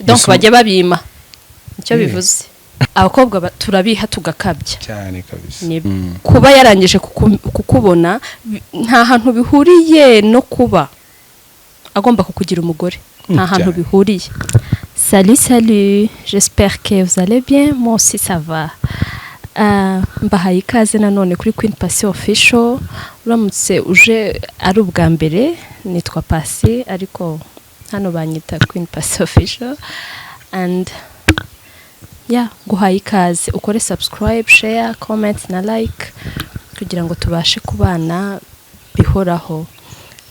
donc bajye babima icyo bivuze abakobwa turabiha tugakabya cyane kabisa kuba yarangije kukubona nta hantu bihuriye no kuba agomba kukugira umugore nta hantu bihuriye. Salut, j'espère que vous allez bien, moi aussi ça va. Mbahaye ikaze nanone kuri Queen Pacy official. Uramutse uje ari ubwa mbere nitwa Pacy ariko hano banyita Queen Pacy official and guhaye ikaze ukore subscribe, share, comment na like kugira ngo tubashe kubana bihoraho.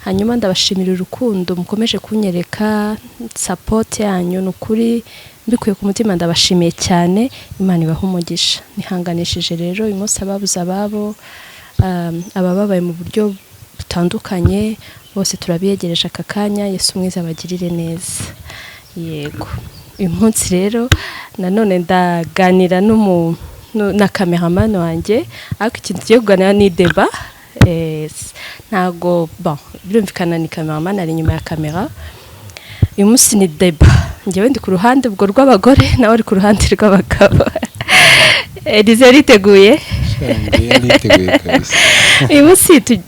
Hanyuma ndabashimira urukundo mukomeje kunyereka support yanyu nukuri mbikuye ku mutima ndabashimiye cyane. Imana ibaha umugisha. Nihanganishije rero uyu munsi ababuze ababo abababaye mu buryo butandukanye bose turabiyegereje aka kanya. Yesu mwiza abagirire neza. Yego uyu munsi rero nanone ndaganira na cameraman wanjye ariko ikintu kigiye kuganira ni deba. Ntago birumvikana ni cameraman ari inyuma ya kamera. Uyu munsi ni deba njyewe ndi ku ruhande ubwo rw'abagore nawe ari ku ruhande rw'abagabo. Elize riteguye kabisa. Uyu munsi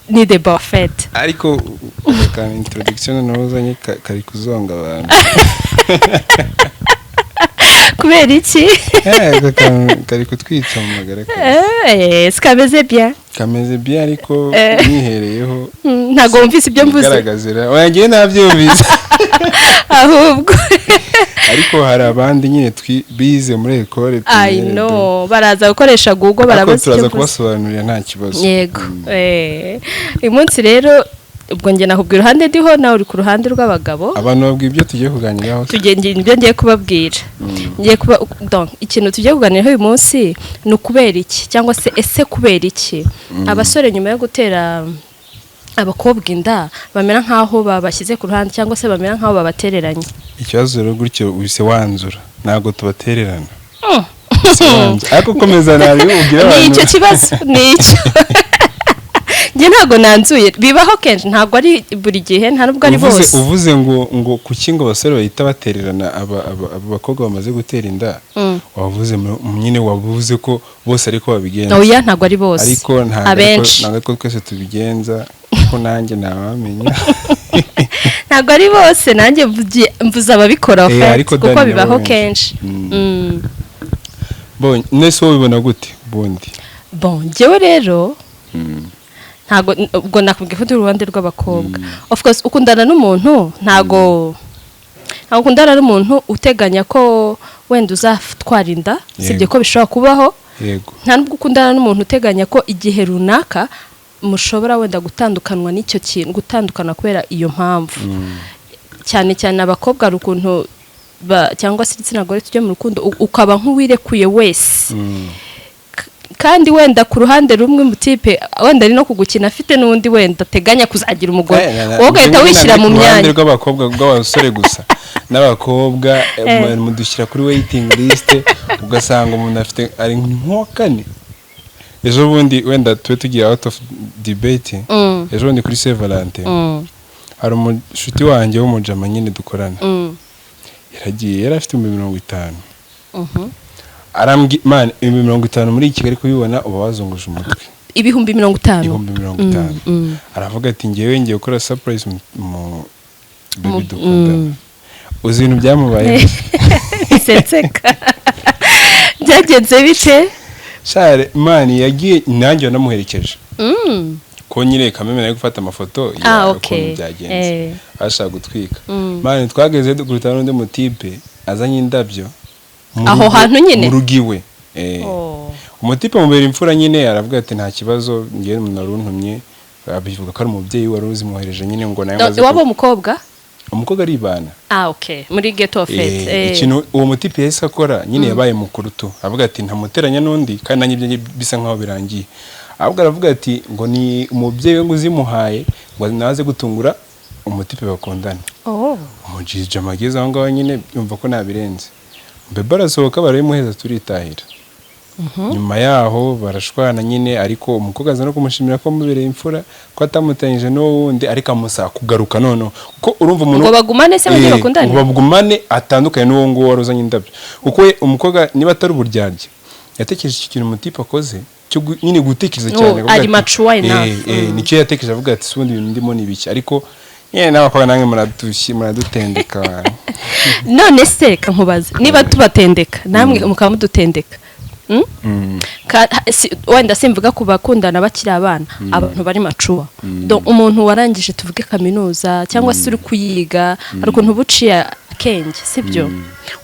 ni deba fete ariko ka introduction n'uzanye kari kuzonga abantu. Kubera iki? Kari kutwica mu magara. Kameze bien. Kameze bien ariko nihereyeho. Ntago wumvise ibyo mvuze. Garagazira. Oyangiye nabyumvise. Ahubwo. Ariko hari abandi nyine bize muri ekole. I know. Baraza gukoresha Google barabaza. Turaza kubasobanurira nta kibazo. Yego. Uyu munsi rero ubwo nge nakubwira uruhande ndiho nawe uri ku ruhande rw'abagabo. Abantu babwiye ibyo tugiye kuganiraho. Ibyo ngiye kubabwira. Ngiye kuba donc ikintu tugiye kuganiraho uyu munsi ni ukubera iki cyangwa se ese kubera iki abasore nyuma yo gutera abakobwa inda bamera nkaho babashyize ku ruhande cyangwa se bamera nkaho babatereranye. Ikibazo rero gutyo ubise wanzura ntago tubatererana. Ariko komeza nabi ugira abantu. Ni icyo kibazo ni icyo. Nge ntago nanzuye bibaho kenshi ntago ari buri gihe nta nubwo ari bose. Uvuze ngo kuki ngo abasore bahita batererana abakobwa bamaze gutera inda. Wavuze nyine wavuze ko bose ariko babigenza. Oya ntago ari bose. Ariko ntago twese tubigenza ko nanjye nabamenya. Ntago ari bose nanjye mvuze ababikora kuko bibaho kenshi. Bon nese wo bibona gute bundi? Bon jewe rero ntago ubwo nakubwiye ko uruhande rw'abakobwa. Of course ukundana n'umuntu ntago ukundana n'umuntu uteganya ko wenda uzatwara inda sibye ko bishobora kubaho. Yego. Nta nubwo ukundana n'umuntu uteganya ko igihe runaka mushobora wenda gutandukanwa n'icyo kintu gutandukana kubera iyo mpamvu. Cyane cyane abakobwa rukuntu cyangwa se igitsina gore tujye mu rukundo ukaba nk'uwirekuye wese. Kandi wenda ku ruhande rumwe mutipe wenda ari no kugukina afite n'undi wenda teganya kuzagira umugore wowe gahita wishyira mu myanya rw'abakobwa bw'abasore gusa n'abakobwa mudushyira kuri waiting list ugasanga umuntu afite ari nk'okane. Ejo bundi wenda tugiye out of debate. Ejo bundi kuri Saint Valentin hari umushuti wanjye w'umujama nyine dukorana yaragiye yarafite 50. Man 50 muri Kigali kubibona uba wazunguje umutwe. 50,000 aravuga ati ngiye gukora surprise mu baby dukunda. Uzi ibintu byamubaye setseka byagenze bite? Share man yagiye nanjye namuherekeje ko nyine kameme nayo gufata amafoto y'ukuntu byagenze ashaka gutwika. Man twageze dukubita n'undi mutipe azanye indabyo aho hantu nyine mu rugiwe. Umutipe mubera imfura nyine aravuga ati nta kibazo ngiye umuntu aruntumye abivuga ko ari umubyeyi wari uzimwohereje nyine ngo nayo maze wabo umukobwa ari bana. Okay muri ghetto fete ikintu uwo mutipe yese akora nyine yabaye mukuru tu avuga ati ntamuteranya n'undi kandi nanye bisa nkaho birangiye. Ahubwo aravuga ati ngo ni umubyeyi ngo uzimuhaye ngo naze gutungura umutipe bakundana. Umujije mageze aho ngaho nyine yumva ko nabirenze. Mbeba arasohoka barayimuheza turitahira. nyuma yaho barashwana nyine ariko umukobwa aza no kumushimira ko mubereye imfura ko atamutanyije n'uwundi ariko amusaba kugaruka noneho kuko urumva umuntu ngo bagumane se bagiye bakundane ngo bagumane atandukanye n'uwo nguwo waruzanye indabyo kuko umukobwa niba atari uburyarya yatekereje iki kintu umutipe akoze cyo nyine gutekereza cyane ari mature enough nicyo yatekereje avuga ati sundi ibintu ndimo nibiki ariko nyine n'abakobwa namwe muradutendeka none se kankubaza niba tubatendeka namwe mukaba mudutendeka wenda simvuga ku bakundana bakiri abana abantu bari mature umuntu warangije tuvuge kaminuza cyangwa se uri kuyiga hari ukuntu buciye akenge sibyo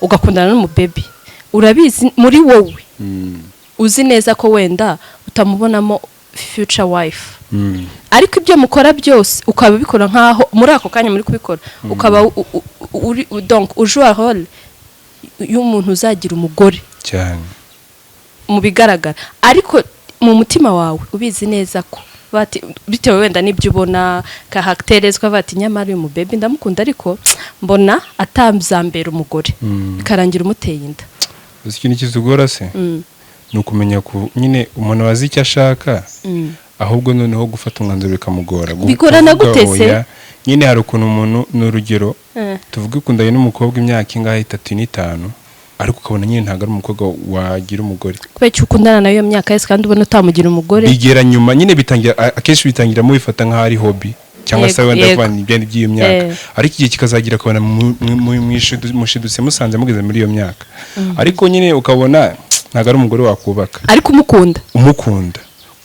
ugakundana n'umubebi urabizi muri wowe uzi neza ko wenda utamubonamo future wife ariko ibyo mukora byose ukaba bikora nkaho muri ako kanya muri kubikora ukaba donc ujua role y'umuntu uzagira umugore cyane mu bigaragara ariko mu mutima wawe ubizi neza ko bati bitewe wenda nibyo ubona karakterezwa bati nyamara uyu mubebi ndamukunda ariko mbona atamzambera umugore karangira umuteye inda ikintu kizugora se ni ukumenya ku nyine umuntu wazi icyo ashaka ahubwo noneho gufata umwanzuro bikamugora bigorana gute se nyine hari ukuntu umuntu n'urugero tuvuge ukundanye n'umukobwa imyaka ingahe 3 n'5 ariko ukabona nyine ntago ari umukobwa wagira umugore kubera cyo ukundana nayo myaka yose kandi ubona utamugira umugore bigera nyuma nyine bitangira akenshi bitangira mu bifata nka ari hobby cyangwa se wenda kubana ibindi by'iyo myaka ariko igihe kikazagira kubana mushidutse musanze mugeze muri iyo myaka ariko nyine ukabona ntago ari umugore wakubaka ariko umukunda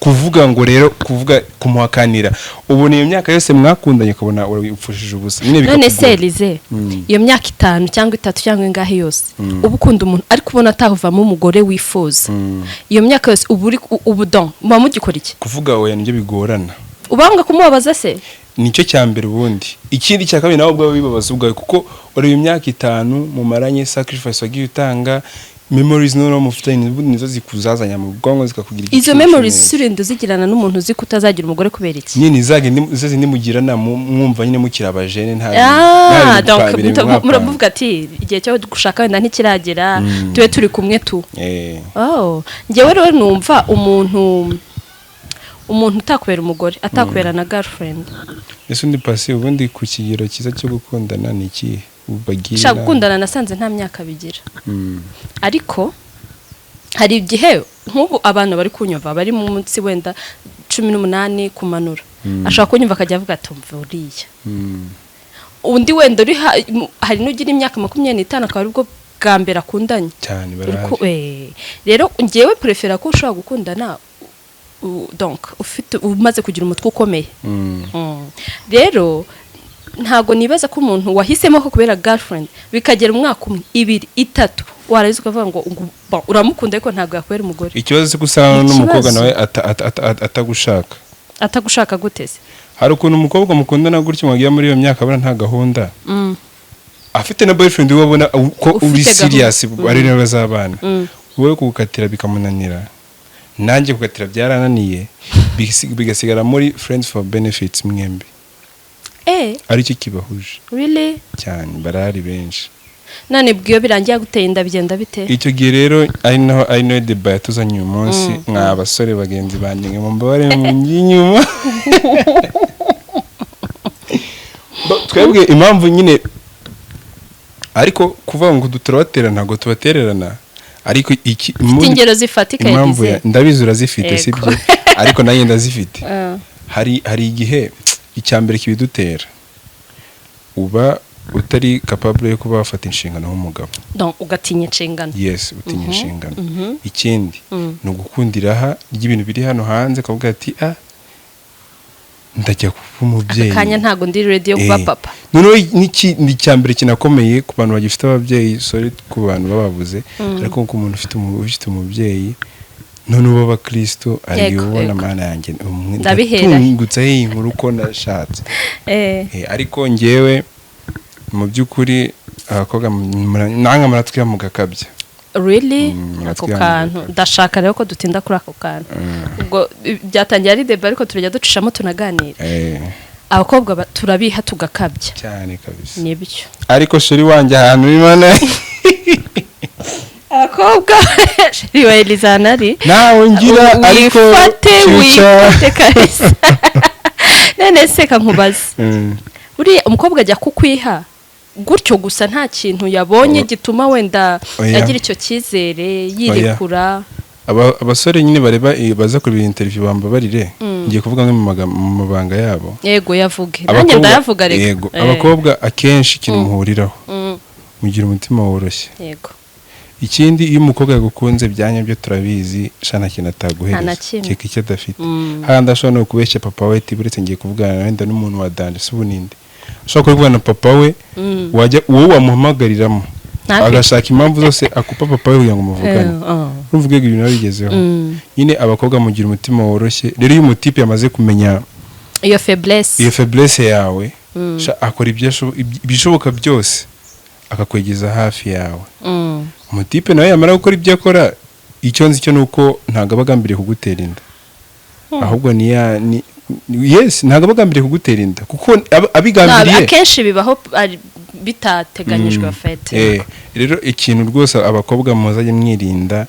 kuvuga ngo rero kuvuga kumuhakanira ubu niyo myaka yose mwakundanye ukabona urapfushije ubusa none se Elize iyo myaka 5 cyangwa 3 cyangwa ingahe yose ubu ukunda umuntu ariko ubona atahuvamo umugore wifuza iyo myaka yose ubu don muba mugikora iki kuvuga oya nibyo bigorana ubanga kumubabaza se nicyo cyambere ubundi ikindi cya kabiri nawe ubwawe bibabaza ubwawe kuko uri imyaka 5 mu maranye sacrifice wagiye utanga memories no mufitanye nizo zikuzazanya mu bwongo zikakugira izo memories surinde zigirana n'umuntu uzi kutazagira umugore kubera iki nyine zage nimugirana mwumva nyine mukira abajene donc muravuga ati igihe cyo gushaka wenda ntikiragera tube turi kumwe tu ngewe rero numva umuntu utakubera umugore atakubera na girlfriend ese undi pacy ubundi ku kigero cyiza cyo gukundana ni iki ushaka gukundana nasanze nta myaka bigira ariko hari igihe nk'ubu abantu bari kunyumva bari mu munsi wenda 18 kumanura ashaka kunyumva akajya avuga ati mvuriya undi wenda uri hari n'ugira imyaka 25 akaba aribwo bwa mbere akundanye cyane barahari rero ngewe prefera ko ushaka gukundana donc ufite umaze kugira umutwe ukomeye rero ntago nibaza ko umuntu wahisemo ko kubera girlfriend bikagera umwaka 2 3 warazi ukavuga ngo uramukunda ariko ntago yakwera umugore ikibazo se gusana n'umukobwa nawe atagushaka guteze hari ukuntu umukobwa mukundana gutyo mwagiye muri iyo myaka abana nta gahunda afite na boyfriend ubona ko uri serious ari nawe bazabana wowe kugukatira bikamunanira nanjye kugukatira byarananiye bigasigara muri friends for benefits mwembe ari cyo kibahuje really cyane barari benshi none bwiyo birangiye guteye inda bigenda bite icyo gihe rero ari no debate tuzanye uyu munsi mw'abasore bagenzi banjye mu mbabare mu nyinyuma twebwe impamvu nyine ariko kuvuga ngo duturabatera ntago tubatererana ariko iki ingero zifatika yagize ndabizi urazifite sibyo ariko nayo ndazifite hari igihe icyambere kibidutera uba utari capable yo kuba wafata inshingano nk'umugabo donc ugatinya inshingano yes utinya inshingano ikindi no gukundira ry'ibintu biri hano hanze kavuga ati ndajya kuba umubyeyi kanya ntago ndi ready yo kuba papa noneho ni cyambere kinakomeye ku bantu bagifite ababyeyi sorry ku bantu babavuze ariko ko umuntu ufite umubyeyi none uba abakristo ari ubona mana yanjye ndabihera inkuru ko nashatse ariko ngewe mu by'ukuri abakobwa nanga muratwira mu gakabya really ako kantu ndashaka rero ko dutinda kuri ako kantu ubwo byatangiye ari deba ariko turajya ducishamo tunaganira abakobwa turabiha tugakabya cyane kabisa nibyo ariko sheri wanjye ahantu imana abakobwa riwa Elizanari nawe ngira ariko wifate kabisa none se kankubaza uri umukobwa ajya kukwiha gutyo gusa nta kintu yabonye gituma wenda agira icyo cyizere yirekura abasore nyine bareba baza kuri interview bambabarire ngiye kuvuga nko mu mabanga yabo yego yavuge nanjye ndayavuga rego yego abakobwa akenshi kintu muhuriraho mugira umutima woroshye yego ikindi iyo umukobwa yagukunze byanya byo turabizi shana kintu ataguhereza keke icyo adafite handi ashobora no kubeshya papa we tiburetse ngiye kuvugana wenda n'umuntu wa danje subuninde ashobora kuvugana papa we wajya uwo wamuhamagariramo agashaka impamvu zose akupa papa we kugira ngo muvugane uvuge ngo ibintu bigezeho nyine abakobwa mugira umutima woroshye rero iyo umutipe yamaze kumenya iyo faiblesse yawe akora ibishoboka byose akakwegeza hafi yawe umutipe nawe yamara gukora ibyo akora icyo nzi cyo nuko ntago abagambiriye kugutera inda ahubwo yes ntago abagambiriye kugutera inda kuko abigambiriye akenshi bibaho bitateganyijwe afete rero ikintu rwose abakobwa muzaje mwirinda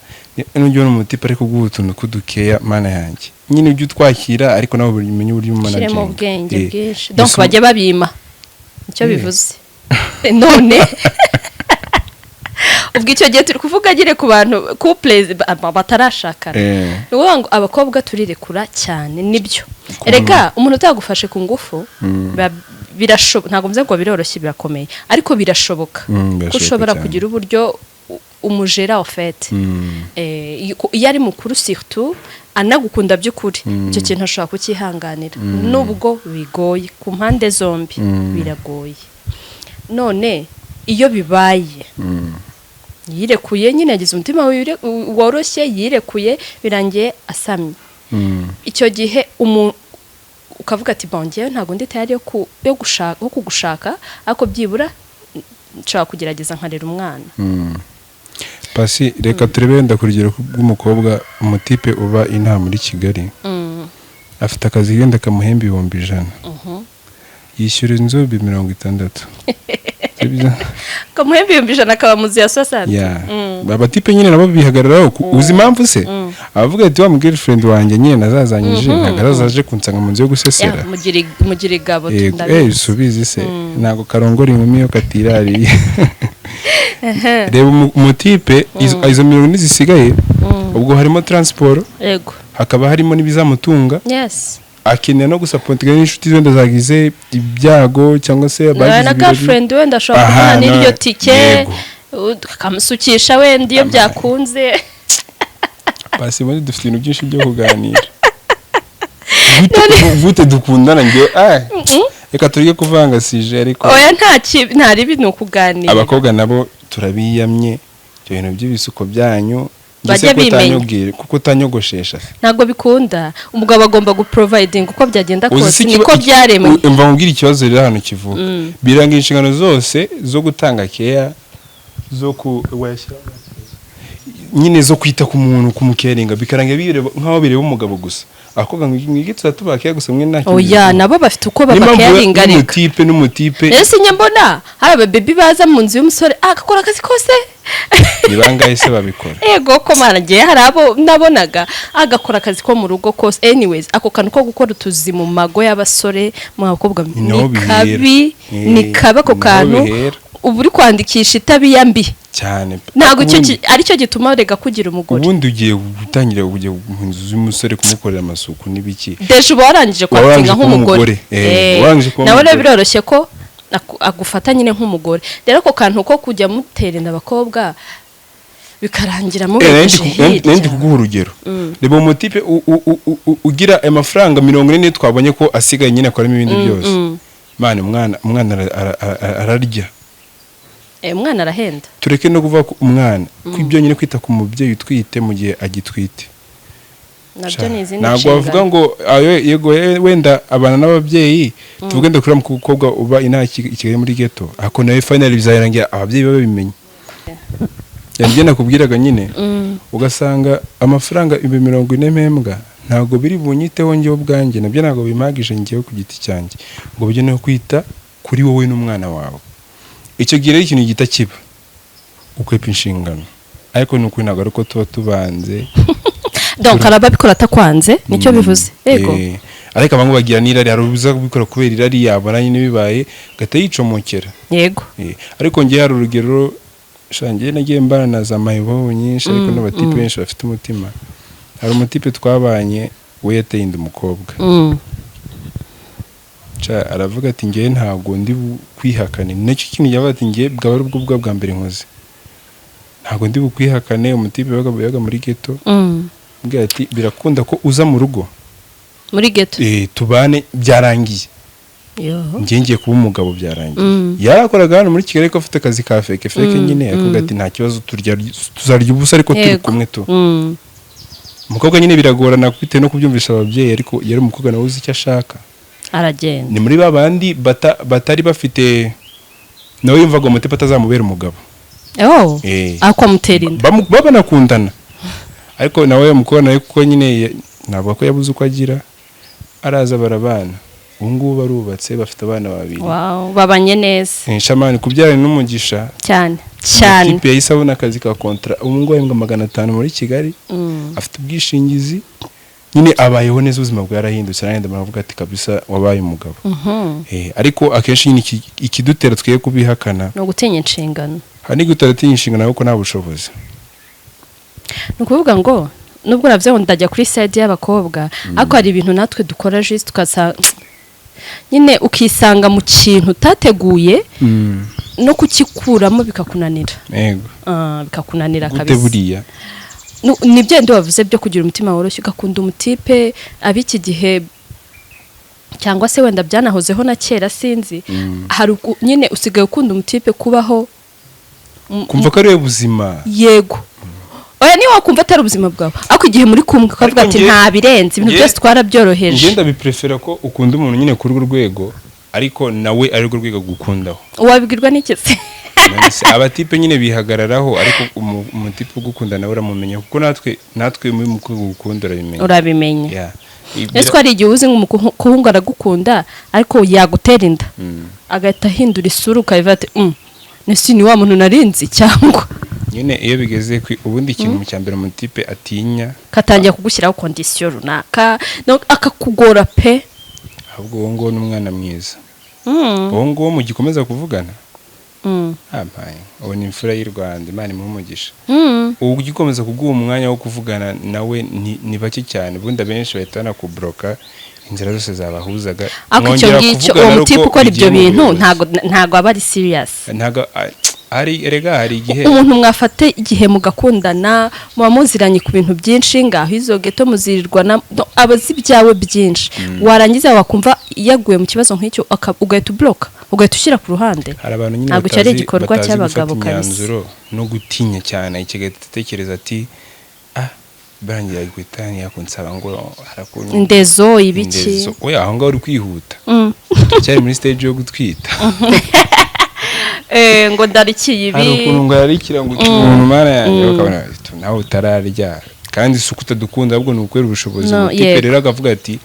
n'ujyo n'umutipe ariko guhutuntu kudukeya mana yanjye nyine ujye utwakira ariko nawe umenye uburyo manager kiremo ubwenge bwinshi donc bajye babima icyo bivuze none ubwo icyo gihe turi kuvuga agire ku bantu couples batarashakana uvuga ngo abakobwa turirekura cyane nibyo erega umuntu utagufashe ku ngufu birashoboka ntabwo mvuze ngo biroroshye birakomeye ariko birashoboka ko ushobora kugira uburyo umujera en fait iyo ari mukuru surtout anagukunda by'ukuri icyo kintu ashobora kukihanganira nubwo bigoye ku mpande zombi biragoye none iyo bibaye yirekuye nyine yagize umutima woroshye yirekuye birangiye asamye icyo gihe ukavuga ati bongewe ntabwo ndi tayari yo kugushaka ariko byibura nshobora kugerageza nkarera umwana Pacy reka turebe wenda ku rugero rw'umukobwa umutipe uba inaha muri Kigali afite akazi wenda kamuhemba 100,000 yishyura inzu 60 kamuhemba 100,000 akaba muzi ya 60 abatipe nyine nabo bihagararaho uzi impamvu se avuga ati wa girlfriend wanjye nyine nazazanyije nagazaje kunsanga mu nzu yo gusesera mugire gabo tundabizi subizi se nago karongora inkumi yo katirari reba umutipe izo 100,000 zisigaye ubwo harimo transport yego hakaba harimo nibizamutunga yes akeneye no gusapotinga n'inshuti zenda zagize ibyago cyangwa se abagize na girlfriend wenda ashobora kubona n'iryo tike kamusukisha wenda iyo byakunze Pacy muri dufite ibintu byinshi byo kuganira gute dukundana ngiye reka turige kuvanga sije ariko oya nta ribi no kuganira abakobwa nabo turabiyamye cyo bintu by'ibisuko byanyu bajya bimenya kuko utanyogoshesha ntabwo bikunda umugabo agomba guproviding uko byagenda kose niko byaremwe mva mubwira ikibazo rero hano kivuga biranga inshingano zose zo gutanga care zo nyine zo kwita ku muntu kumukeringa bikaranga bireba nkaho bireba umugabo gusa akobwa ngigitsa tubakeye gusa mwe nta oya nabo bafite uko babakeringa reka n'umutipe ese nyambona hari ababebi baza mu nzu y'umusore agakora akazi kose nibangaye se babikora yego ko managiye hari abo nabonaga agakora akazi ko mu rugo kose anyways ako kantu ko gukora utuzi mu mago y'abasore mu bakobwa ni kabi ako kantu ubu uri kwandikisha itabiya mbi cyane ntabwo ari cyo gituma rega kugira umugore ubundi ugiye gutangira ugiye mu nzu y'umusore kumukorera amasuku n'ibiki deje uba warangije kwatinga nk'umugore nawe rero biroroshye ko agufata nyine nk'umugore rero ako kantu ko kujya muterenda abakobwa bikarangira mu nende kuguha urugero reba umutipe ugira amafaranga 40 twabonye ko asigaye nyine akoramo ibindi byose mane umwana ararya umwana arahenda tureke no kuvuga ko umwana kwibyo nyine kwita ku mubyeyi utwite mu gihe agitwite nabyo ni izindi ntabwo bavuga ngo yego wenda abana n'ababyeyi tuvuge ndakura mu kukobwa uba inaha Kigali muri ghetto ako nawe finally bizarangira ababyeyi babimenye yanjye nakubwiraga nyine ugasanga amafaranga 40 mpembwa ntabwo biri bunyiteho ngiye ubwanjye nabyo ntabwo bimagije ngiye ku giti cyanjye ngo bijye no kwita kuri wowe n'umwana wawe icyo gihe ikintu gita kiba ukwepa inshingano ariko nuko ntabwo ari uko tuba tubanze donc arababikora atakwanze nicyo bivuze yego ariko abantu bagira n'irari hari ubuza kubikora kubera irari yabona nyine bibaye gata yicomokera yego ariko ngiye hari urugero shangiye nagiye mbana na za mayibo nyinshi ariko n'abatipe benshi bafite umutima hari umutipe twabanye we yateye inda umukobwa aravuga ati ngiye ntabwo ndi kwihakane nacyo kintu yavuga ati ngiye bwaba ari ubwo bwa mbere nkoze ntabwo ndi bukwihakane umutipe yabaga muri ghetto mbwira ati birakunda ko uza mu rugo muri ghetto tubane byarangiye ngiye kuba umugabo byarangiye yarakoraga hano muri Kigali ko afite akazi ka feke nyine akavuga ati nta kibazo tuzarya ubusa ariko turi kumwe tu umukobwa nyine biragorana bitewe no kubyumvisha ababyeyi ariko yari umukobwa nawe uzi icyo ashaka aragenda ni muri babandi batari bafite nawe yumvaga umutepa atazamubera umugabo akwamutera inda banakundana ariko nawe umukobwa nawe kuko nyine ntabwo ko yabuze uko agira araza barabana ubu ngubu barubatse bafite abana babiri babanye neza shamani kubyara n'umugisha cyane ikipe yahise abona akazi ka kontra ubu ngubu ahembwa 500 muri Kigali afite ubwishingizi nyine abayeho neza ubuzima bwarahindutse aragenda baravuga ati kabisa wabaye umugabo ariko akenshi nyine ikidutera twiye kubihakana no gutinya inshingano hari gutatinya inshingano kuko nta bushobozi ni ukuvuga ngo nubwo navyo ndajya kuri side y'abakobwa ariko hari ibintu natwe dukora juste tukasa nyine ukisanga mu kintu utateguye no kukikuramo bikakunanira yego bikakunanira kabisa gute buriya nibyo ndo bavuze byo kugira umutima woroshye ugakunda umutipe abiki gihe cyangwa se wenda byanahozeho na kera sinzi hari nyine usigaye ukunda umutipe kubaho kumva ko ari ubuzima yego oya niba wakumva atari ubuzima bwawe ariko igihe muri kumwe ukavuga ati nta birenze ibintu byose twarabyoroheje ngenda biprefera ko ukunda umuntu nyine kuri urwo rwego ariko nawe ari urwo rwego gukundaho wabibwirwa n'iki se abatipe nyine bihagararaho ariko umutipe ugukunda nawe uramumenya kuko natwe muri mukuru gukunda urabimenya ese ari igihe uzi nk'umuhungu aragukunda ariko yagutera inda agahita ahindura isura ukayiva ati nese ni wa muntu narinzi cyangwa nyine iyo bigeze ubundi ikintu mu cyambere umutipe atinya katangiye kugushyiraho condition runaka akakugora pe ahubwo uwo ngo n'umwana mwiza uwo ngo mu gikomeza kuvugana ubu ni imfura y'u Rwanda Imana imumugisha ubu gikomeza kuguha umwanya wo kuvugana nawe ni bake cyane ubundi abenshi bahita banakubloka inzira zose zabahuzaga icyo ngicyo uwo mutipe ukora ibyo bintu ntago aba ari serious ntago hari igihe umuntu mwafate igihe mugakundana muba muziranye ku bintu byinshi ngaho izo geto muzirirwa abazi byawe byinshi warangiza wakumva yaguye mu kibazo nk'icyo ugahita ubloka ugahita ushyira ku ruhande ntabwo cyari igikorwa cy'abagabo kabisa no gutinya cyane ikigahita tekereza ati barangira gutani yakunsaba ngo harakunda indezo ibiki oya aho ngaho uri kwihuta cyari muri stage yo gutwita ngo ndarikiye ibi hari ukuntu ngo yarikira ngo umuntu mara yanjye bakabona nawe utararya kandi isuku utadukunda ahubwo ni ukwera ubushobozi tipe rero akavuga ati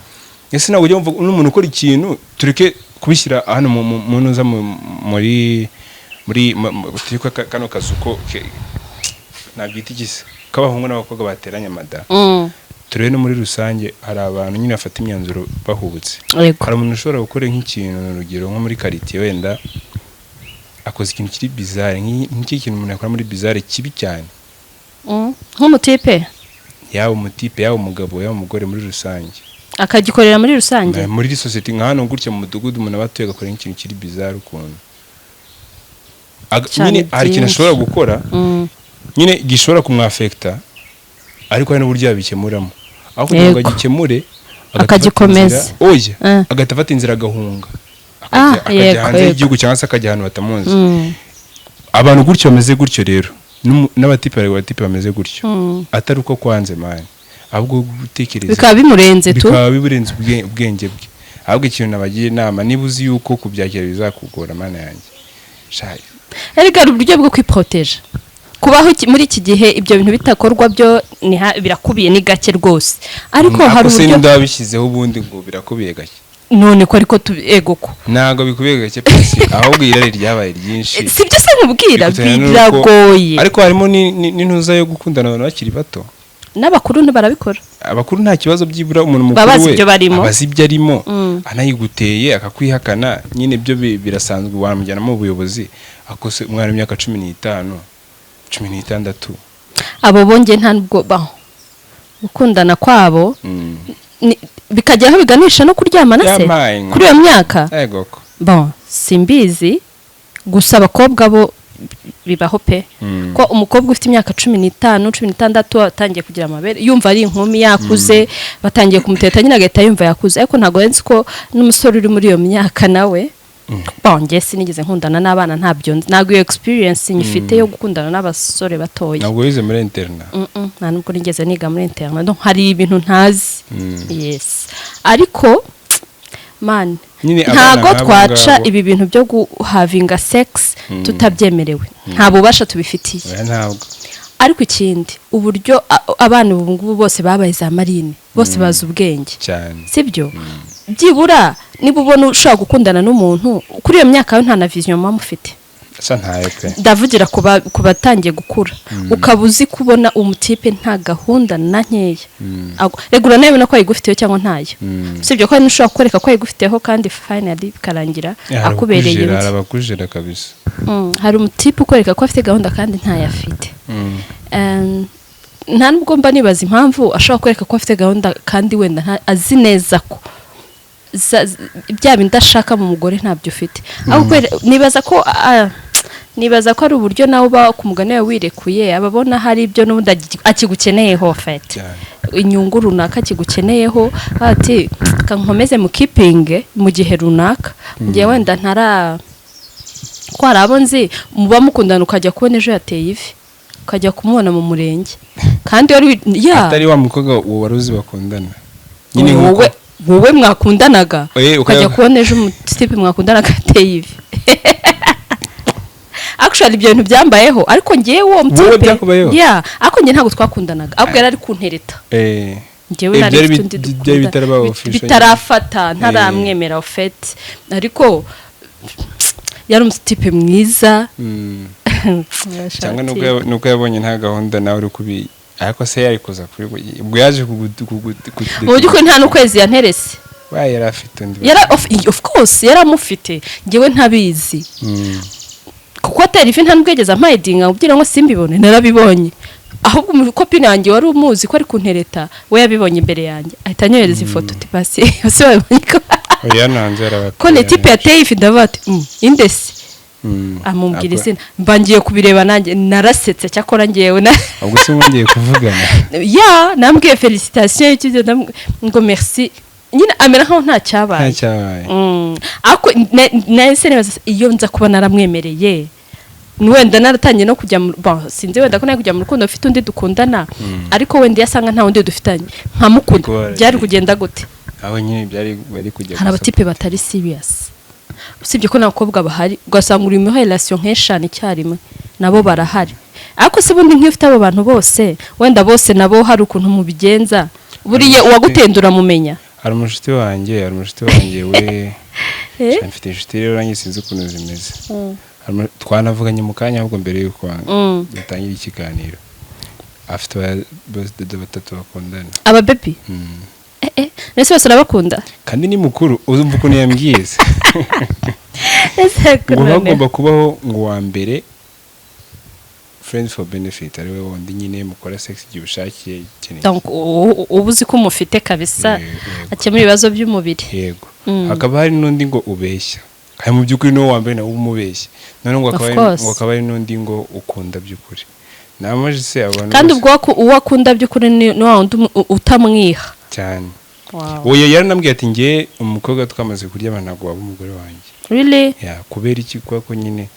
ese ntabwo ujya wumva n'umuntu ukora ikintu tureke kubishyira hano mu ntuza muri kano kazu ko nabyita igisa k'abahungu n'abakobwa bateranye amada turebe no muri rusange hari abantu nyine bafata imyanzuro bahubutse hari umuntu ushobora gukora nk'ikintu urugero nko muri quartier wenda akoze ikintu kiri bizarre nk'iki kintu umuntu yakora muri bizarre kibi cyane nk'umutipe yaba umutipe yaba umugabo yaba umugore muri rusange akagikorera muri rusange muri society nka hano gutya mu mudugudu umuntu abatuye agakora ikintu kiri bizarre ukuntu nyine hari ikintu ashobora gukora nyine gishobora kumwafekta ariko hari n'uburyo yabikemuramo aho kugira ngo agikemure akagikomeza agahita afata inzira agahunga akajya hanze y'igihugu cyangwa se akajya ahantu batamuzi abantu gutyo bameze gutyo rero n'abatipe bameze gutyo atari uko kwanze mani ahubwo gutekereza bikaba bimurenze ubwenge bwe ahubwo ikintu nabagiye inama niba uzi yuko kubyakira bizakugora mana yanjye erega uburyo bwo kwiproteje kubaho muri iki gihe ibyo bintu bitakorwa byo birakubiye ni gake rwose ariko hari uburyo ndabishyizeho ubundi ngo birakubiye gake none ko ariko ego ko ntago bikubeye gake pacy ahubwo irari ryabaye ryinshi sibyo se nkubwira biragoye ariko harimo n'intuza yo gukundana abantu bakiri bato n'abakuru ntibarabikora abakuru nta kibazo byibura umuntu mukuru we abazi ibyo arimo anayiguteye akakwihakana nyine byo birasanzwe wamujyana mu buyobozi akose umwana w'imyaka 15 16 abo bonge nta nubwo gukundana kwabo bikajya aho biganisha no kuryamana se kuri iyo myaka simbizi gusa abakobwa bo bibaho pe ko umukobwa ufite imyaka 15 16 atangiye kugira amabere yumva ari inkumi yakuze batangiye kumuteta nyine agahita yumva yakuze ariko ntago yenzi ko n'umusore uri muri iyo myaka nawe bonge sinigeze nkundana n'abana ntabyo ntago iyo experience nyifite yo gukundana n'abasore batoya ntabwo wize muri interna nta nubwo nigeze niga muri interna donc hari ibintu ntazi yes ariko man ntago twaca ibi bintu byo guhavinga sex tutabyemerewe nta bubasha tubifitiye ntabwo ariko ikindi uburyo abana ubu ngubu bose babaye za marine bose bazi ubwenge sibyo byibura niba ubona ushaka gukundana n'umuntu kuri iyo myaka yo nta na vision mufite ndavugira ku batangiye gukura ukaba uzi kubona umutipe nta gahunda na nkeya regura nawe ko ayigufiteho cyangwa ntayo sibyo ko nushaka kwereka ko ayigufiteho kandi finally bikarangira akubereye arabakujera kabisa hari umutipe ukwereka ko afite gahunda kandi ntayo afite nta nubwo mba nibaza impamvu ashobora kwereka ko afite gahunda kandi wenda azi neza ko bya bindi ashaka mu mugore ntabyo ufite nibaza ko ari uburyo nawe uba ku mugani wawe wirekuye ababona hari ibyo n'ubundi akigukeneyeho fete inyungu runaka akigukeneyeho ati kankomeze mu keeping mu gihe runaka mu gihe wenda ntara ko hari abo nzi muba mukundana ukajya kubona ejo yateye ivi ukajya kumubona mu murenge kandi atari wa mukobwa wari uzi bakundana nyine wowe mwakundanaga ukajya kubona ejo umutipe mwakundanaga ateye ivi actually ibyo bintu byambayeho ariko ngiye uwo mutipe ariko ngiye ntabwo twakundanaga ahubwo yari ari kuntereta ngewe nari bitarafata ntaramwemera ofete ariko yari umutipe mwiza cyangwa nuko yabonye nta gahunda nawe uri kubi ariko se yari kuza kuri ubwo yaje mu buryo nta n'ukwezi yanterese yari afite of course yari amufite ngewe ntabizi kuko atera ifi nta n'ubwegeza ampayidinga ubwira ngo simbibone narabibonye ahubwo umukopine yanjye wari umuzi ko ari kuntereta we yabibonye imbere yanjye ahita anyohereza ifoto tipasi yose babonye ko ne tipe yateye ifi ndavuga ati indesi amubwira izina mbangiye kubireba nanjye narasetse cyakora ngewe ubwo se mwongeye kuvugana nambwiye felicitation ngo merci nyine amera nkaho nta cyabaye ariko nahise nibaza iyo nza kuba naramwemereye wenda naratangiye no kujya sinzi wenda ko nawe kujya mu rukundo ufite undi dukundana ariko wenda yasanga nta wundi dufitanye nkamukunda byari kugenda gute aho nyine byari bari kujya hari abatipe batari serious usibye ko n'abakobwa bahari ugasanga uri muri relation nk'eshanu icyarimwe nabo barahari ariko se bundi nk'ifite abo bantu bose wenda bose nabo hari ukuntu mubigenza buriye uwagutendura mumenya hari umushuti wanjye we mfite inshuti rero nanjye sinzi ukuntu zimeze twanavuganye mu kanya ahubwo mbere y'uko dutangira ikiganiro afite abadede batatu bakundana aba baby nese bose urabakunda kandi ni mukuru uzumva ukuntu yambwize ngo bagomba kubaho ngo wa mbere friends for benefit ariwe wundi nyine mukora sex igihe ushakiye donc ubuzi ko umufite kabisa akemura ibibazo by'umubiri yego hakaba hari n'undi ngo ubeshya kandi mu by'ukuri no wa mbere nawe umubeshya none ngo akaba ari n'undi ngo ukunda by'ukuri namaje se abantu kandi ubwo uwakunda by'ukuri ni wa wundi utamwiha cyane oya yaranambwiye ati ngiye umukobwa twamaze kuryama ntabwo waba umugore wanjye really kubera iki kwa nyine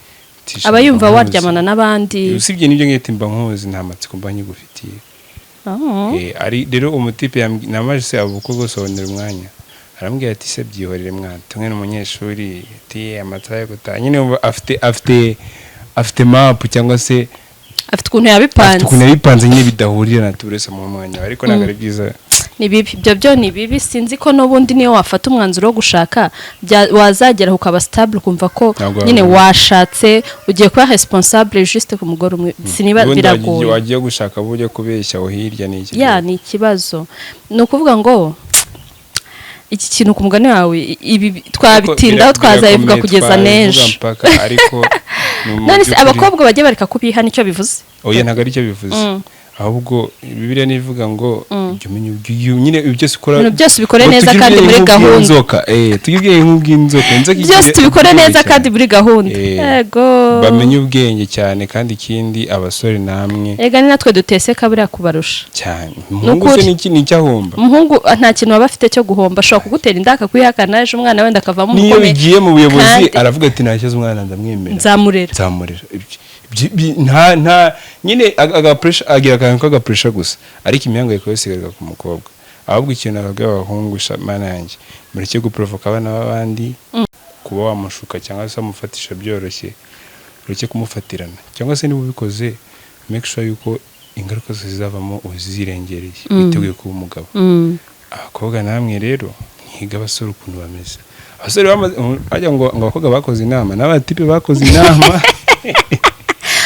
aba yumva waryamana n'abandi usibye n'ibyo ngete mba nkozi nta matsiko mba nyigufitiye ari rero umutipe namaje se abuko gusonera umwanya arambwira ati se byihorere mwana tumwe n'umunyeshuri ati amatara yo gutaha nyine afite map cyangwa se afite ukuntu yabipanze nyine bidahurira na turese mu mwanya ariko ntabwo ari byiza ni bibi byo ni bibi sinzi ko n'ubundi niyo wafata umwanzuro wo gushaka wazagera ukaba stable kumva ko nyine washatse ugiye kuba responsable juste ku mugore umwe siniba biragoye wagiye gushaka buje kubeshya aho hirya n'iki ni ikibazo ni ukuvuga ngo iki kintu ku mugani wawe ibi twabitindaho twazabivuga kugeza nejo ariko none se abakobwa bagiye bareka kubiha nicyo bivuze oya ntago ari cyo bivuze ahubwo Bibiliya nivuga ngo nyine byose ukora byose bikore neza kandi muri gahunda tugibye nk'ubw'inzoka byose tubikore neza kandi muri gahunda yego bamenye ubwenge cyane kandi ikindi abasore namwe ega ni natwe duteseka buriya kubarusha cyane umuhungu se ni cyahomba umuhungu nta kintu baba afite cyo guhomba ashobora kugutera indaka kwihakana ejo umwana wenda akavamo umukomeye niyo bigiye mu buyobozi aravuga ati nashyize umwana ndamwemera nzamurera nta nyine agira akantu k'agapuresha gusa ariko imihangayiko yose igaruka ku mukobwa ahubwo ikintu abagabo b'abahungu mana yanjye mureke guprovoka abana b'abandi kuba wamushuka cyangwa se wamufatisha byoroshye ureke kumufatirana cyangwa se niba ubikoze make sure yuko ingaruka zose zizavamo uzirengereye witeguye kuba umugabo abakobwa namwe rero mwiga abasore ukuntu bameze abasore bajya ngo abakobwa bakoze inama n'abatipe bakoze inama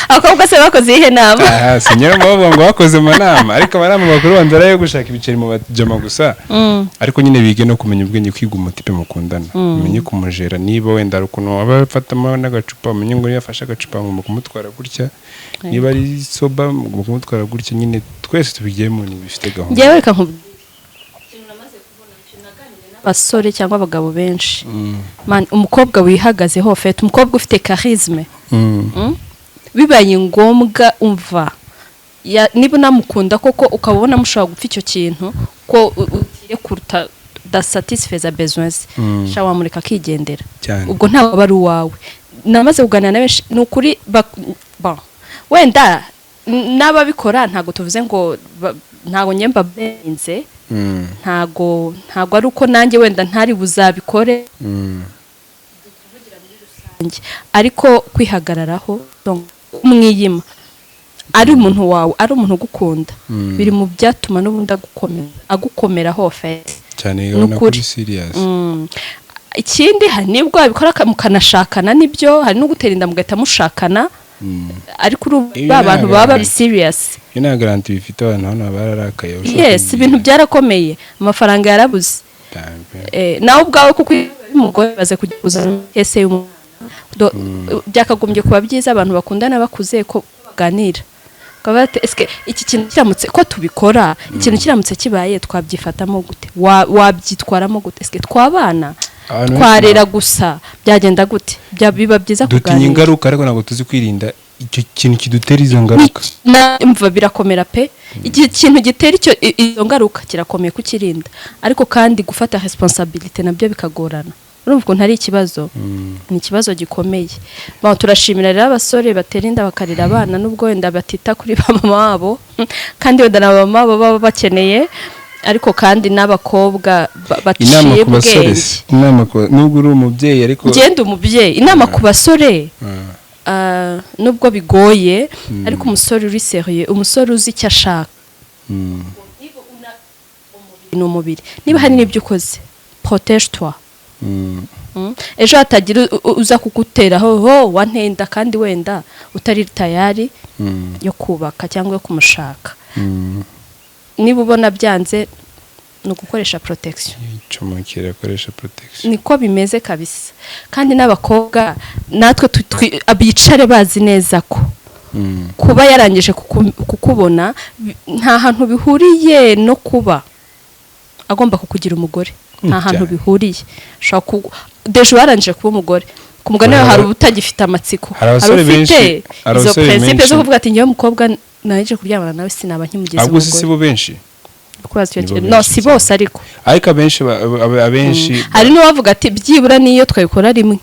abakobwa se bakoze ihe nama sinyera bavuga ngo bakoze amanama ariko amanama bakuru banzara yo gushaka ibiceri mu bajama gusa ariko nyine bige no kumenya ubwenge kwiga umutipe mukundana umenye kumujera niba wenda ari ukuntu waba afatamo n'agacupa umenye ngo yafashe agacupa ngo kumutwara gutya niba ari soba ngo kumutwara gutya nyine twese tubigiye mu bintu bifite gahunda ngewe reka basore cyangwa abagabo benshi umukobwa wihagazeho fete umukobwa ufite charisme bibaye ngombwa umva niba namukunda koko ukabona mushobora gupfa icyo kintu ko ugiye kuruta dasatisfeza besoins sha wamureka akigendera ubwo ntabwo ari uwawe namaze kuganira na benshi nukuri wenda n'ababikora ntago tuvuze ngo ntago nyemba benze ntago ari uko nanjye wenda ntari buzabikore ariko kwihagararaho umwiyima ari umuntu wawe ari umuntu ugukunda biri mu byatuma n'ubundi agukomeraho fete cyane ubona kuri serious ikindi hari nibwo abikora mukanashakana nibyo hari no gutera inda mugahita mushakana ariko abantu baba bari serious ina garanti bifite abantu hano bararakaye yes ibintu byarakomeye amafaranga yarabuze nawe ubwawe kuko umugore baze kuguza ese byakagombye kuba byiza abantu bakundana bakuze ko baganira kabate eske iki kintu kiramutse ko tubikora ikintu kiramutse kibaye twabyifatamo gute wabyitwaramo gute eske twabana twarera gusa byagenda gute biba byiza kuganira dutinya ingaruka ariko ntabwo tuzi kwirinda icyo kintu kidutera izo ngaruka mva birakomera pe igihe kintu gitera izo ngaruka kirakomeye kukirinda ariko kandi gufata responsabilité nabyo bikagorana urumva ko ntari ikibazo ni ikibazo gikomeye turashimira rero abasore batera inda bakarira abana nubwo wenda batita kuri mama wabo kandi wenda na mama babo baba bakeneye ariko kandi n'abakobwa baciye ubwenge inama nubwo uri umubyeyi ariko ngende umubyeyi inama ku basore nubwo bigoye ariko umusore uri serieux umusore uzi icyo ashaka umubiri niba hari n'ibyo ukoze protège toi ejo hatagira uza kuguteraho wantenda kandi wenda utari tayari yo kubaka cyangwa yo kumushaka niba ubona byanze ni ugukoresha protection niko bimeze kabisa kandi n'abakobwa natwe abicare bazi neza ko kuba yarangije kukubona nta hantu bihuriye no kuba agomba kukugira umugore nta hantu bihuriye deje warangije kuba umugore ku mugani wawe hari ubutagifite amatsiko hari ufite izo principe zo kuvuga ati ngewe umukobwa naje kuryamana nawe sinaba nkimugeze umugore ahubwo si bo benshi no si bose ariko abenshi hari n'uwavuga ati byibura niyo twayikora rimwe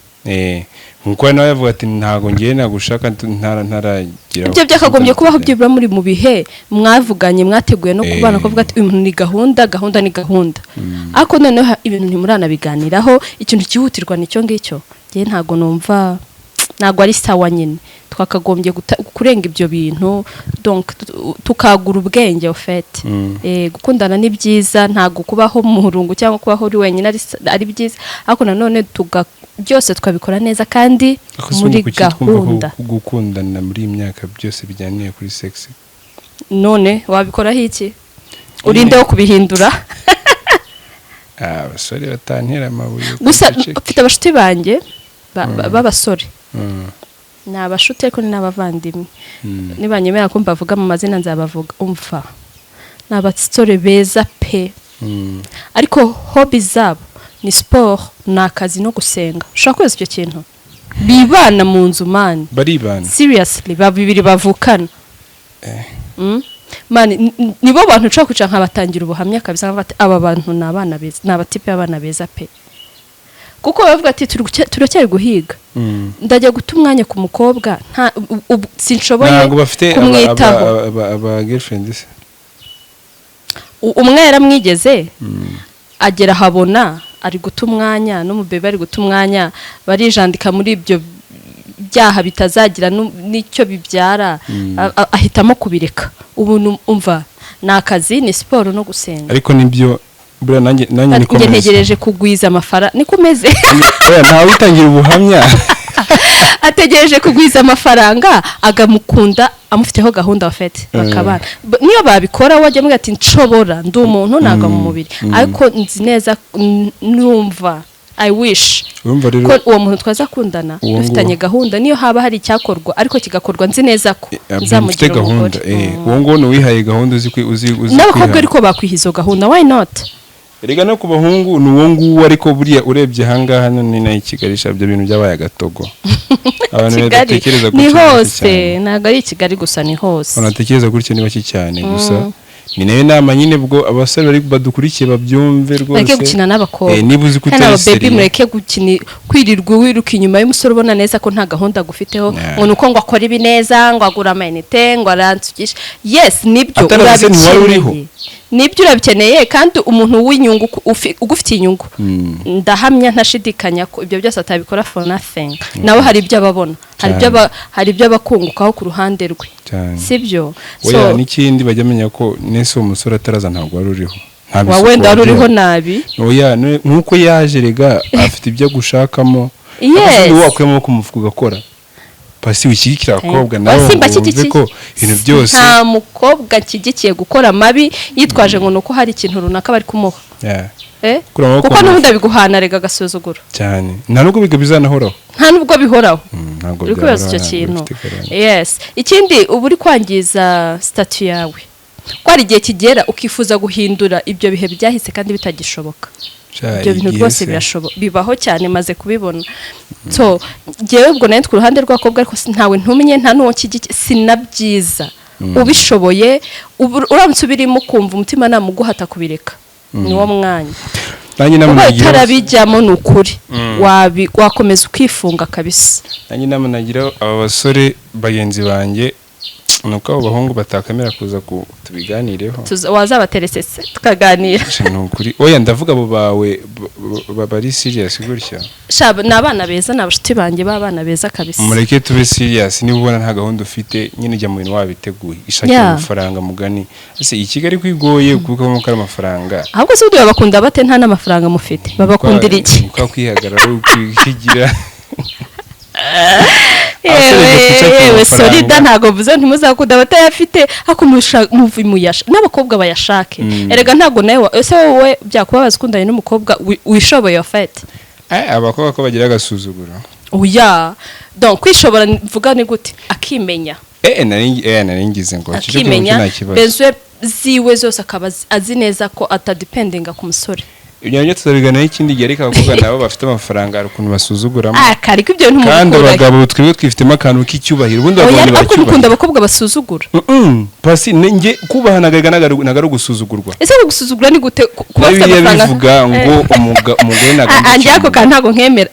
nkuko nawe yavuga ati ntago ngiye nagushaka ntaragira ibyo byakagombye kubaho byibura muri mu bihe mwavuganye mwateguye no kubana kuvuga ati uyu ni gahunda ni gahunda ariko noneho ibintu ntimuranabiganiraho ikintu kihutirwa nicyo ngicyo ngiye ntago numva ntago ari sawa nyine twakagombye kurenga ibyo bintu donc tukagura ubwenge ofete gukundana ni byiza ntago kubaho mu rungu cyangwa kubaho uri wenyine ari byiza ariko nanone byose twabikora neza kandi muri gahunda gukundana muri imyaka byose bijyaniye kuri sex none wabikoraho iki urinde wo kubihindura abasore batantera amabuye gusa mfite abashuti banjye b'abasore ni abashuti ariko ni n'abavandimwe nibanyemera ko mbavuga mu mazina nzabavuga umva ni abasore beza pe ariko hobby zabo ni sport ni akazi no gusenga ushobora kwezi icyo kintu bibana mu nzu mani baribana seriously babiri bavukana mani nibo bantu ushobora kwicara nkabatangira ubuhamya kabisa bati aba bantu ni abana beza ni abatipe y'abana beza pe kuko bavuga ati turacyari guhiga ndajya guta umwanya ku mukobwa sinshoboye kumwitaho aba girlfriend se umwe yaramwigeze agera habona ari guta umwanya n'umubebe ari guta umwanya barijandika muri ibyo byaha bitazagira n'icyo bibyara ahitamo kubireka ubu umva ni akazi ni siporo no gusenga ariko nibyo bura nanjye nikomeze ntegereje kugwiza amafaranga nikomeze ntawe witangira ubuhamya ategereje kugwiza amafaranga agamukunda amufiteho gahunda bafite bakabana niyo babikora wajya mbwira ati nshobora ndi umuntu naga mu mubiri ariko nzi neza numva I wish ko uwo muntu twazakundana dufitanye gahunda niyo haba hari icyakorwa ariko kigakorwa nzi neza ko nzamugira umugore uwo ngo no wihaye gahunda uzi n'abakobwa ariko bakwihizo gahunda why not Erega no ku bahungu nuwo nguwo ariko buriya urebye hangaha none nayi Kigali shabyo bintu byabaye agatogo abantu batekereza ni hose naga ari Kigali gusa ni hose banatekereza gutyo niba cyane gusa ni nayo nama nyine bwo abasore bari badukurikiye babyumve rwose nake gukina n'abakobwa niba uzi kutari baby mureke gukina kwirirwa wiruka inyuma y'umusore ubona neza ko nta gahunda gufiteho ngo nuko ngo akora ibi neza ngo agura amayinite ngo aransugisha yes nibyo urabikeneye nibyo urabikeneye kandi umuntu w'inyungu ugufitiye inyungu ndahamya ntashidikanya ko ibyo byose atabikora for nothing nawe hari ibyo ababona hari ibyo abakungukaho ku ruhande rwe sibyo so n'ikindi bajya menya ko nese umusore ataraza ntabwo ari uriho wenda ari uriho nabi oya nkuko yaje rega afite ibyo gushakamo yes wakwemo ku mufuko gakora pasi wikikira akobwa nawe wumve ko ibintu byose nta mukobwa kigikiye gukora mabi yitwaje ngo nuko hari ikintu runaka bari kumuha kuko n'ubundi abiguhana rega gasuzuguro cyane nta nubwo bizanahoraho nta nubwo bihoraho ntabwo uri kubaza icyo kintu yes ikindi uba uri kwangiza statut yawe ko hari igihe kigera ukifuza guhindura ibyo bihe byahise kandi bitagishoboka ibyo bintu rwose bibaho cyane maze kubibona so ngewe ubwo nayo ku ruhande rw'abakobwa ariko ntawe ntumenye nta n'uwo kigikiye sinabyiza ubishoboye uramutse ubirimo ukumva umutima namuguhata kubireka niwo mwanya uba utarabijyamo ni ukuri wakomeza ukifunga kabisa nanjye inama nagira aba basore bagenzi banjye nuko abo bahungu batakamera kuza tubiganireho wazabateretse tukaganira nukuri oya ndavuga abo bawe bari serious gutya shaba nabana beza nabashuti banjye babana beza kabisa mureke tube serious niba ubona nta gahunda ufite nyine jya mu bintu wabiteguye ishakira amafaranga mugani ese i Kigali kwigoye kuko mu kara amafaranga ahubwo se udiye bakunda bate nta n'amafaranga mufite babakundira iki uko kwihagarara ukwigira yewe solida ntago vuze ntimuzakunda batayafite akumusha muvimuyasha n'abakobwa bayashake erega ntago nawe ese wowe byakubabaza ukundanye n'umukobwa wishoboye afite abakobwa ko bagira agasuzuguro oya donc kwishobora mvuga ni gute akimenya naringize ngo akimenya bezwe ziwe zose akaba azi neza ko atadependinga ku musore ibyo byo tuzabigana n'ikindi gihe ariko abakobwa nabo bafite amafaranga ari ukuntu basuzuguramo kari ko ibyo bintu kandi abagabo twebwe twifitemo akantu k'icyubahiro ubundi abagabo bakunda abakobwa basuzugura pasi nge kubahanaga nagaro gusuzugurwa ese gusuzugura ni gute kuba afite amafaranga bivuga ngo umugore naganda anjyako kandi ntago nkemera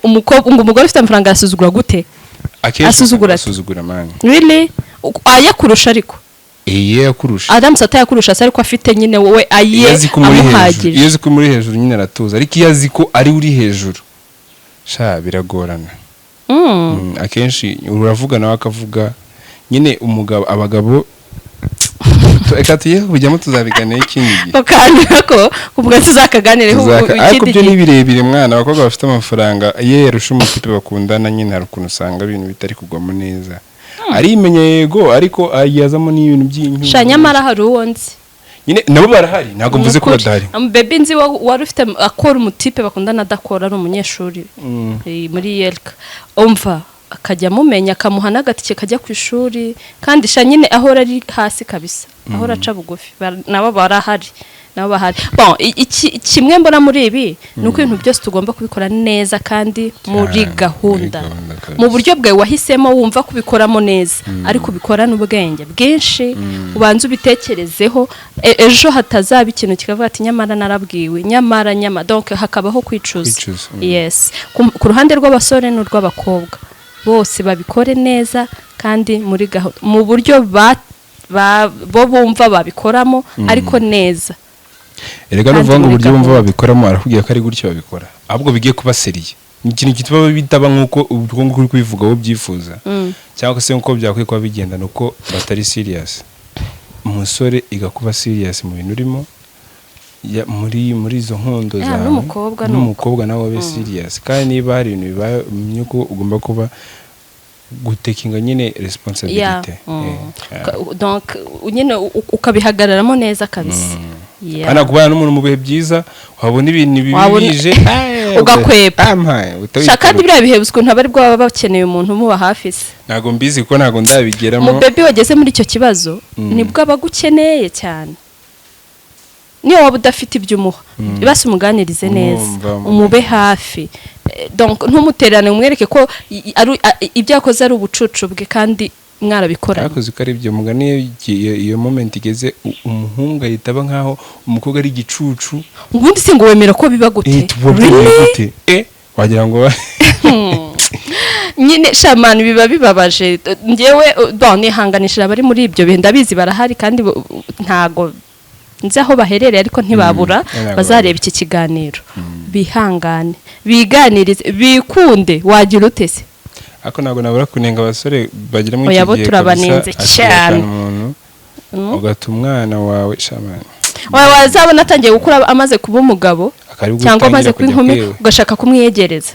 umugore ufite amafaranga asuzugura gute asuzugura mani really ayakurusha ariko yakurusha Adamse atayakurusha ariko afite nyine wowe amuhagije iyo ziko muri hejuru nyine aratuza ariko iyo aziko ari uri hejuru sha biragorana akenshi uravuga nawe akavuga nyine umugabo abagabo reka tuye kujyamo tuzabiganira ikindi gihe bakandika ko kuvuga tuzakaganireho ariko byo ni birebire mwana abakobwa bafite amafaranga yarusha umutipe bakundana nyine hari ukuntu usanga ibintu bitari kugwamo neza arimenya yego ariko ayazamo n'ibintu by'inyungu nyamara hari uwo nzi nyine nabo barahari ntabwo mvuze ko badahari baby nzi wari ufite akora umutipe bakundana adakora ari umunyeshuri muri Yelka umva akajya mumenya akamuha n'agatike kajya ku ishuri kandi nyine ahora ari hasi kabisa ahora aca bugufi nabo barahari bon kimwe mbona muri ibi nuko ibintu byose tugomba kubikora neza kandi muri gahunda mu buryo bwawe wahisemo wumva kubikoramo neza ariko ubikora n'ubwenge bwinshi ubanza ubitekerezeho ejo hatazaba ikintu kikavuga ati nyamara narabwiwe nyamara donc hakabaho kwicuza yes ku ruhande rw'abasore n'urw'abakobwa bose babikore neza kandi muri gahunda mu buryo bo bumva babikoramo ariko neza erega nuvuga ngo uburyo bumva babikoramo arakubwiye ko ari gutyo babikora ahubwo bigiye kuba seriye ikintu kitaba bitaba nk'uko ubwo uri kubivuga wowe byifuza cyangwa se nk'uko byakwiye kuba bigenda nuko batari serious umusore igakuba serious mu bintu urimo muri izo nkondo za n'umukobwa nawe wabe serious kandi niba hari ibintu bibaye uko ugomba kuba gutekinga nyine responsibility donc nyine ukabihagararamo neza kabisa ana kubana n'umuntu mu bihe byiza wabona ibintu bibije ugakwepa shaka biriya bihe buswe ntabari bwo baba bakeneye umuntu muba hafi se ntago mbizi ko ntago ndabigeramo mu baby wageze muri icyo kibazo nibwo abagukeneye cyane niyo waba udafite ibyo umuha basi umuganirize neza umube hafi donc ntumuterane umwereke ko ibyo yakoze ari ubucucu bwe kandi mwarabikora yakoze ko ari byo mugani iyo moment igeze umuhungu yitaba nkaho umukobwa ari gicucu ubundi singo wemera ko biba gute wagira ngo nyine shamani biba bibabaje ngewe nihanganishira abari muri ibyo bihe ndabizi barahari kandi ntago nzi aho baherereye ariko ntibabura bazareba iki kiganiro bihangane biganirize bikunde wagira utese ako ntabwo nabura kunenga abasore bagira mu iki gihe turabanenze cyane ugata umwana wawe shamani wazabona atangiye gukura amaze kuba umugabo cyangwa amaze kuba inkumi ugashaka kumwiyegereza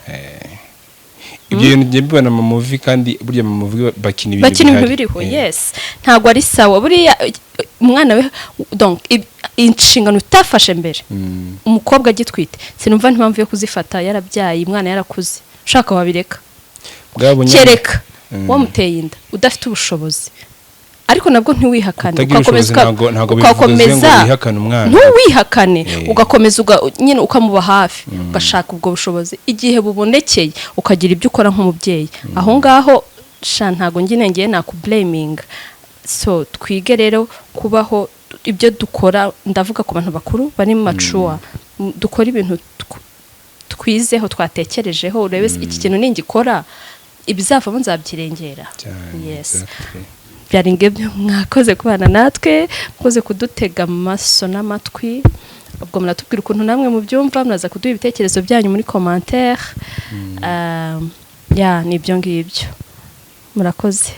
ibyo bintu njye mbibona mu movie kandi burya mu movie bakina ibintu biriho yes ntabwo ari sawa buriya umwana we donc inshingano utafashe mbere umukobwa agitwite sinumva n'impamvu yo kuzifata yarabyaye umwana yarakuze ushaka wabireka kereka wamuteye inda udafite ubushobozi ariko nabwo ntiwihakane ugakomeza ntuwihakane ugakomeza nyine ukamuba hafi ugashaka ubwo bushobozi igihe bubonekeye ukagira ibyo ukora nk'umubyeyi aho ngaho ntago ngiye nakublaminga so twige rero kubaho ibyo dukora ndavuga ku bantu bakuru bari mu macuwa dukora ibintu twizeho twatekerejeho urebe iki kintu ningikora ibizavamo nzabyirengera yes byari ngebyo mwakoze kubana natwe mukoze kudutega amaso n'amatwi ubwo muratubwira ukuntu namwe mu byumva muraza kuduha ibitekerezo byanyu muri commentaire nibyo ngibyo murakoze